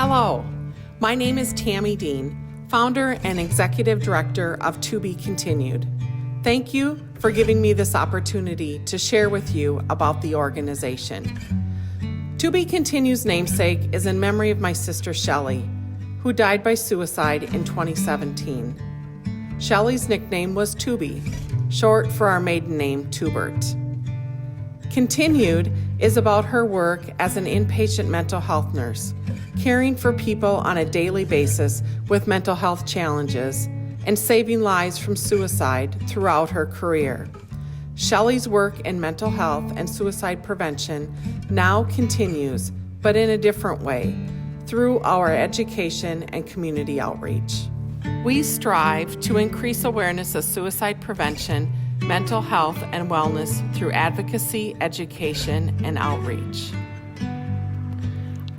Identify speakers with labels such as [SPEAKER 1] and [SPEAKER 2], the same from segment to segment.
[SPEAKER 1] Hello, my name is Tammy Dean, founder and executive director of To Be Continued. Thank you for giving me this opportunity to share with you about the organization. To Be Continued's namesake is in memory of my sister Shelley, who died by suicide in 2017. Shelley's nickname was Tubi, short for our maiden name, Tubert. Continued is about her work as an inpatient mental health nurse, caring for people on a daily basis with mental health challenges and saving lives from suicide throughout her career. Shelley's work in mental health and suicide prevention now continues, but in a different way, through our education and community outreach. We strive to increase awareness of suicide prevention, mental health, and wellness through advocacy, education, and outreach.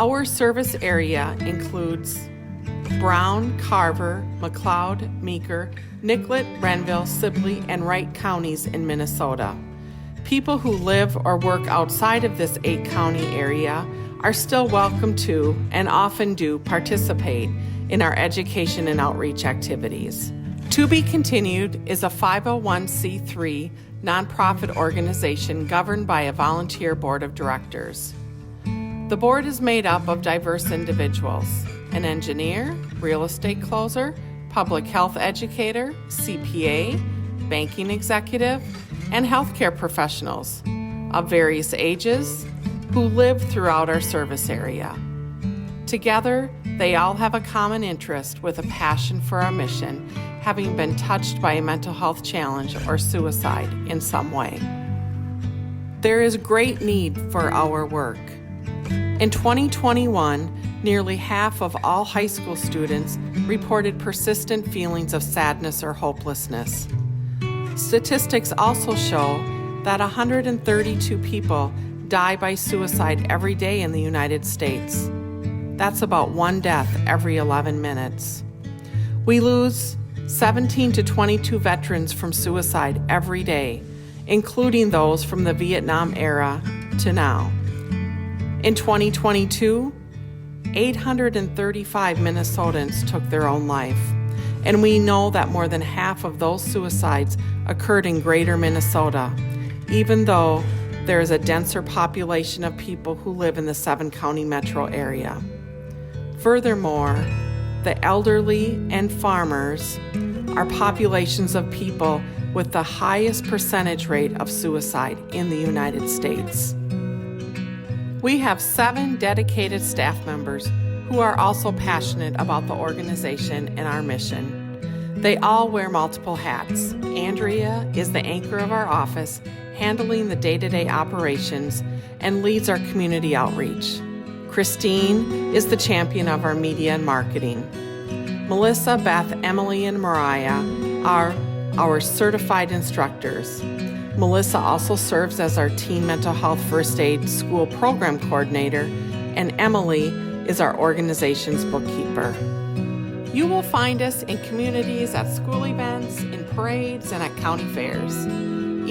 [SPEAKER 1] Our service area includes Brown, Carver, McLeod, Meeker, Nicollet, Renville, Sibley, and Wright counties in Minnesota. People who live or work outside of this 8-county area are still welcome to and often do participate in our education and outreach activities. To Be Continued is a 501c3 nonprofit organization governed by a volunteer board of directors. The board is made up of diverse individuals: an engineer, real estate closer, public health educator, CPA, banking executive, and healthcare professionals of various ages who live throughout our service area. Together, they all have a common interest with a passion for our mission, having been touched by a mental health challenge or suicide in some way. There is great need for our work. In 2021, nearly half of all high school students reported persistent feelings of sadness or hopelessness. Statistics also show that 132 people die by suicide every day in the United States. That's about one death every 11 minutes. We lose 17 to 22 veterans from suicide every day, including those from the Vietnam era to now. In 2022, 835 Minnesotans took their own life, and we know that more than half of those suicides occurred in greater Minnesota, even though there is a denser population of people who live in the 7-county metro area. Furthermore, the elderly and farmers are populations of people with the highest percentage rate of suicide in the United States. We have 7 dedicated staff members who are also passionate about the organization and our mission. They all wear multiple hats. Andrea is the anchor of our office, handling the day-to-day operations, and leads our community outreach. Christine is the champion of our media and marketing. Melissa, Beth, Emily, and Mariah are our certified instructors. Melissa also serves as our teen mental health first aid school program coordinator, and Emily is our organization's bookkeeper. You will find us in communities at school events, in parades, and at county fairs.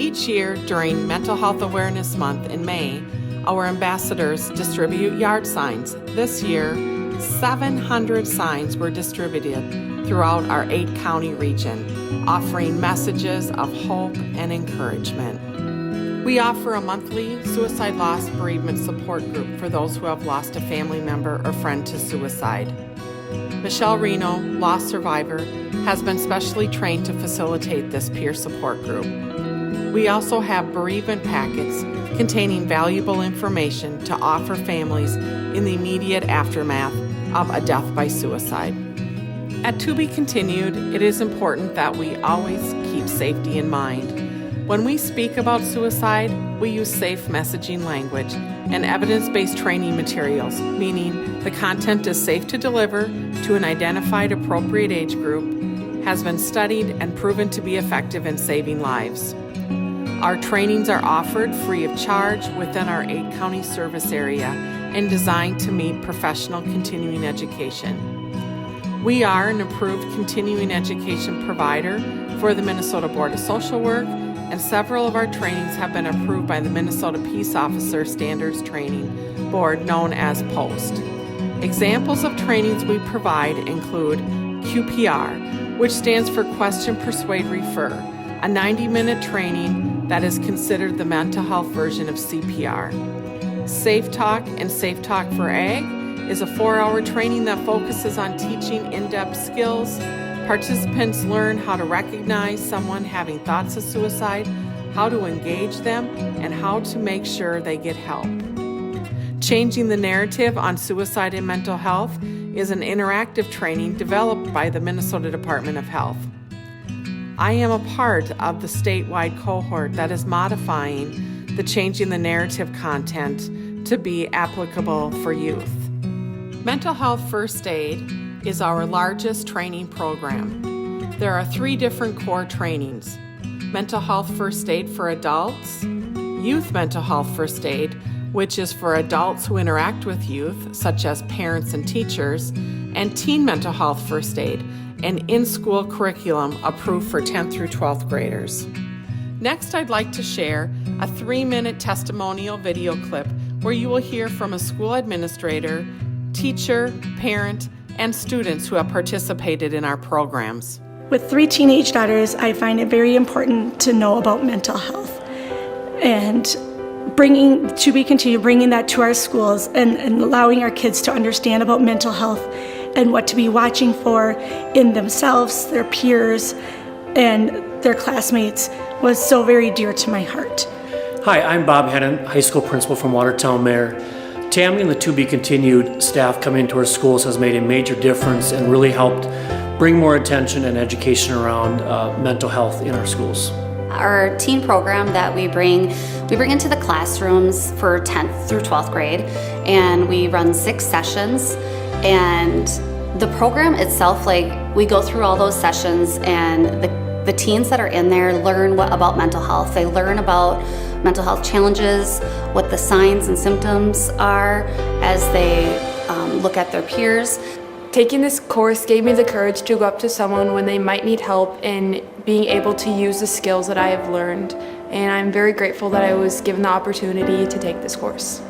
[SPEAKER 1] Each year during Mental Health Awareness Month in May, our ambassadors distribute yard signs. This year, 700 signs were distributed throughout our 8-county region, offering messages of hope and encouragement. We offer a monthly suicide loss bereavement support group for those who have lost a family member or friend to suicide. Michelle Reno, loss survivor, has been specially trained to facilitate this peer support group. We also have bereavement packets containing valuable information to offer families in the immediate aftermath of a death by suicide. At To Be Continued, it is important that we always keep safety in mind. When we speak about suicide, we use safe messaging language and evidence-based training materials, meaning the content is safe to deliver to an identified appropriate age group, has been studied and proven to be effective in saving lives. Our trainings are offered free of charge within our 8-county service area and designed to meet professional continuing education. We are an approved continuing education provider for the Minnesota Board of Social Work, and several of our trainings have been approved by the Minnesota Peace Officer Standards Training Board, known as POST. Examples of trainings we provide include QPR, which stands for Question, Persuade, Refer, a 90-minute training that is considered the mental health version of CPR. Safe Talk and Safe Talk for Ag is a 4-hour training that focuses on teaching in-depth skills. Participants learn how to recognize someone having thoughts of suicide, how to engage them, and how to make sure they get help. Changing the Narrative on Suicide and Mental Health is an interactive training developed by the Minnesota Department of Health. I am a part of the statewide cohort that is modifying the Changing the Narrative content to be applicable for youth. Mental Health First Aid is our largest training program. There are 3 different core trainings: Mental Health First Aid for adults, Youth Mental Health First Aid, which is for adults who interact with youth, such as parents and teachers, and Teen Mental Health First Aid, an in-school curriculum approved for 10th through 12th graders. Next, I'd like to share a 3-minute testimonial video clip where you will hear from a school administrator, teacher, parent, and students who have participated in our programs.
[SPEAKER 2] With 3 teenage daughters, I find it very important to know about mental health, and bringing that to our schools and allowing our kids to understand about mental health and what to be watching for in themselves, their peers, and their classmates was so very dear to my heart.
[SPEAKER 3] Hi, I'm Bob Hennon, high school principal from Watertown Mare. Tammy and the To Be Continued staff coming into our schools has made a major difference and really helped bring more attention and education around mental health in our schools.
[SPEAKER 4] Our teen program that we bring into the classrooms for 10th through 12th grade, and we run 6 sessions. And the program itself, we go through all those sessions, and the teens that are in there learn about mental health. They learn about mental health challenges, what the signs and symptoms are as they look at their peers.
[SPEAKER 5] Taking this course gave me the courage to go up to someone when they might need help and being able to use the skills that I have learned. And I'm very grateful that I was given the opportunity to take this course.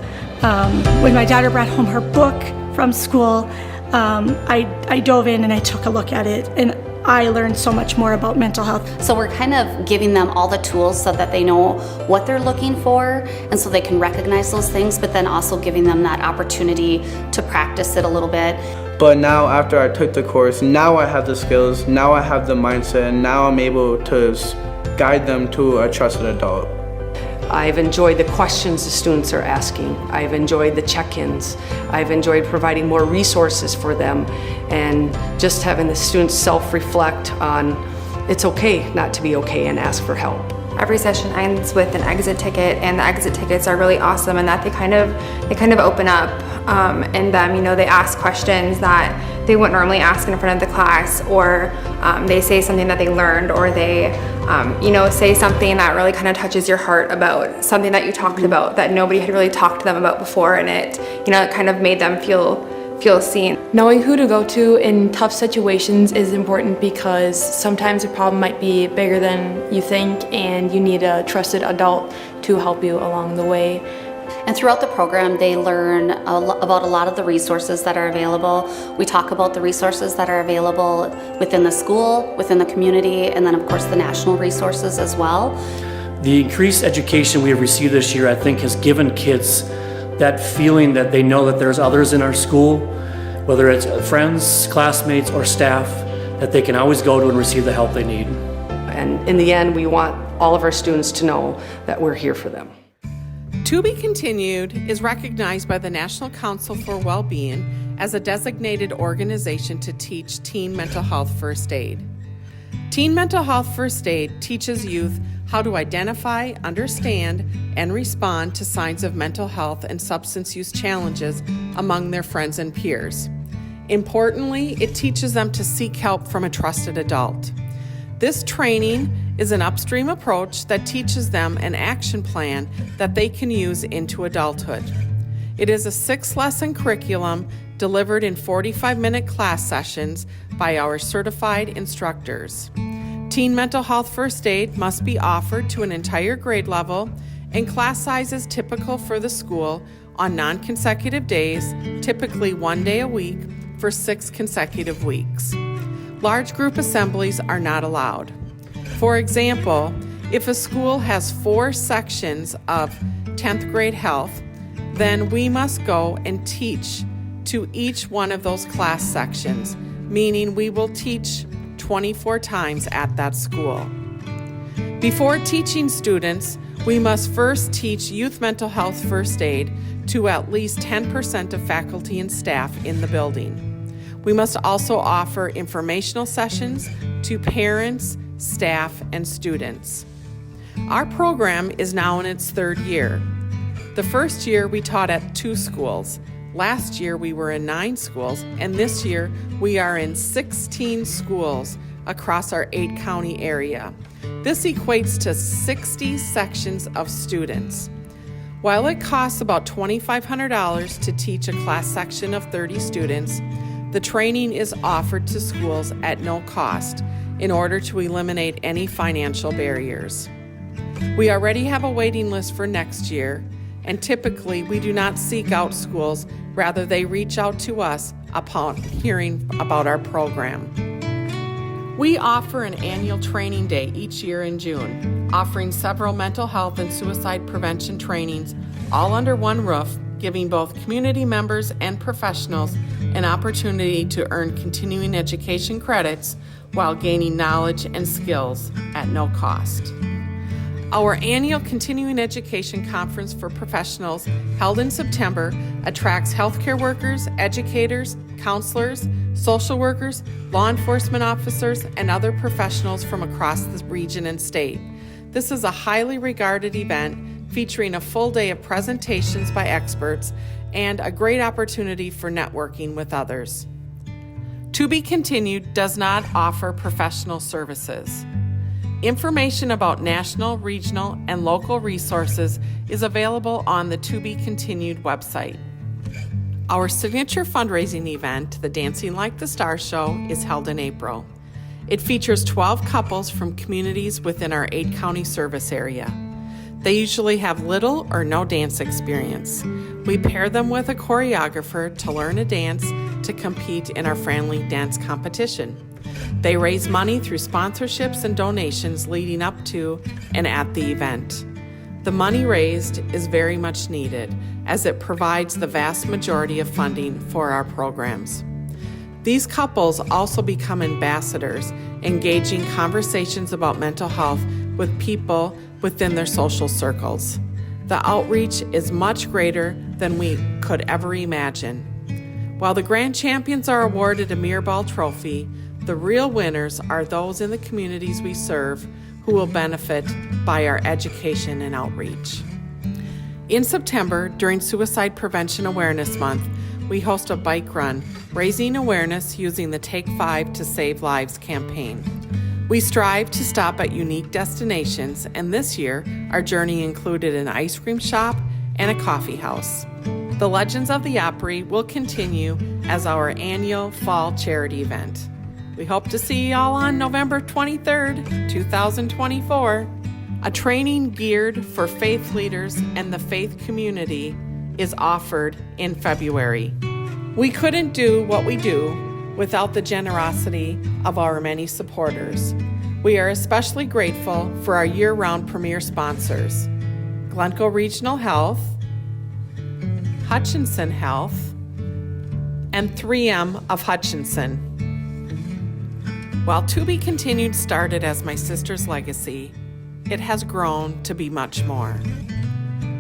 [SPEAKER 2] When my daughter brought home her book from school, I dove in and I took a look at it, and I learned so much more about mental health.
[SPEAKER 4] So we're kind of giving them all the tools so that they know what they're looking for, and so they can recognize those things, but then also giving them that opportunity to practice it a little bit.
[SPEAKER 6] But now after I took the course, now I have the skills, now I have the mindset, and now I'm able to guide them to a trusted adult.
[SPEAKER 7] I've enjoyed the questions the students are asking. I've enjoyed the check-ins. I've enjoyed providing more resources for them, and just having the students self-reflect on it's okay not to be okay and ask for help.
[SPEAKER 8] Every session ends with an exit ticket, and the exit tickets are really awesome in that they kind of open up in them. They ask questions that they wouldn't normally ask in front of the class, or they say something that they learned, or they say something that really kind of touches your heart about something that you talked about that nobody had really talked to them about before, and it kind of made them feel seen.
[SPEAKER 5] Knowing who to go to in tough situations is important, because sometimes a problem might be bigger than you think, and you need a trusted adult to help you along the way.
[SPEAKER 4] And throughout the program, they learn about a lot of the resources that are available. We talk about the resources that are available within the school, within the community, and then of course the national resources as well.
[SPEAKER 3] The increased education we have received this year, I think, has given kids that feeling that they know that there's others in our school, whether it's friends, classmates, or staff, that they can always go to and receive the help they need.
[SPEAKER 7] And in the end, we want all of our students to know that we're here for them.
[SPEAKER 1] To Be Continued is recognized by the National Council for Well-Being as a designated organization to teach teen mental health first aid. Teen Mental Health First Aid teaches youth how to identify, understand, and respond to signs of mental health and substance use challenges among their friends and peers. Importantly, it teaches them to seek help from a trusted adult. This training is an upstream approach that teaches them an action plan that they can use into adulthood. It is a 6-lesson curriculum delivered in 45-minute class sessions by our certified instructors. Teen Mental Health First Aid must be offered to an entire grade level, and class size is typical for the school, on non-consecutive days, typically 1 day a week, for 6 consecutive weeks. Large group assemblies are not allowed. For example, if a school has 4 sections of 10th grade health, then we must go and teach to each one of those class sections, meaning we will teach 24 times at that school. Before teaching students, we must first teach youth mental health first aid to at least 10% of faculty and staff in the building. We must also offer informational sessions to parents, staff, and students. Our program is now in its 3rd year. The first year we taught at 2 schools. Last year we were in 9 schools, and this year we are in 16 schools across our 8-county area. This equates to 60 sections of students. While it costs about $2,500 to teach a class section of 30 students, the training is offered to schools at no cost in order to eliminate any financial barriers. We already have a waiting list for next year, and typically we do not seek out schools, rather they reach out to us upon hearing about our program. We offer an annual training day each year in June, offering several mental health and suicide prevention trainings all under one roof, giving both community members and professionals an opportunity to earn continuing education credits while gaining knowledge and skills at no cost. Our annual Continuing Education Conference for Professionals, held in September, attracts healthcare workers, educators, counselors, social workers, law enforcement officers, and other professionals from across the region and state. This is a highly regarded event featuring a full day of presentations by experts and a great opportunity for networking with others. To Be Continued does not offer professional services. Information about national, regional, and local resources is available on the To Be Continued website. Our signature fundraising event, the Dancing Like the Stars Show, is held in April. It features 12 couples from communities within our 8-county service area. They usually have little or no dance experience. We pair them with a choreographer to learn a dance to compete in our friendly dance competition. They raise money through sponsorships and donations leading up to and at the event. The money raised is very much needed, as it provides the vast majority of funding for our programs. These couples also become ambassadors, engaging conversations about mental health with people within their social circles. The outreach is much greater than we could ever imagine. While the grand champions are awarded a Mirrorball trophy, the real winners are those in the communities we serve who will benefit by our education and outreach. In September, during Suicide Prevention Awareness Month, we host a bike run, raising awareness using the Take 5 to Save Lives campaign. We strive to stop at unique destinations, and this year, our journey included an ice cream shop and a coffee house. The Legends of the Opry will continue as our annual fall charity event. We hope to see you all on November 23rd, 2024. A training geared for faith leaders and the faith community is offered in February. We couldn't do what we do without the generosity of our many supporters. We are especially grateful for our year-round premier sponsors, Glencoe Regional Health, Hutchinson Health, and 3M of Hutchinson. While To Be Continued started as my sister's legacy, it has grown to be much more.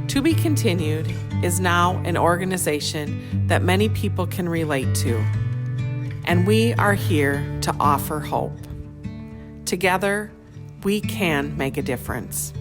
[SPEAKER 1] To Be Continued is now an organization that many people can relate to, and we are here to offer hope. Together, we can make a difference.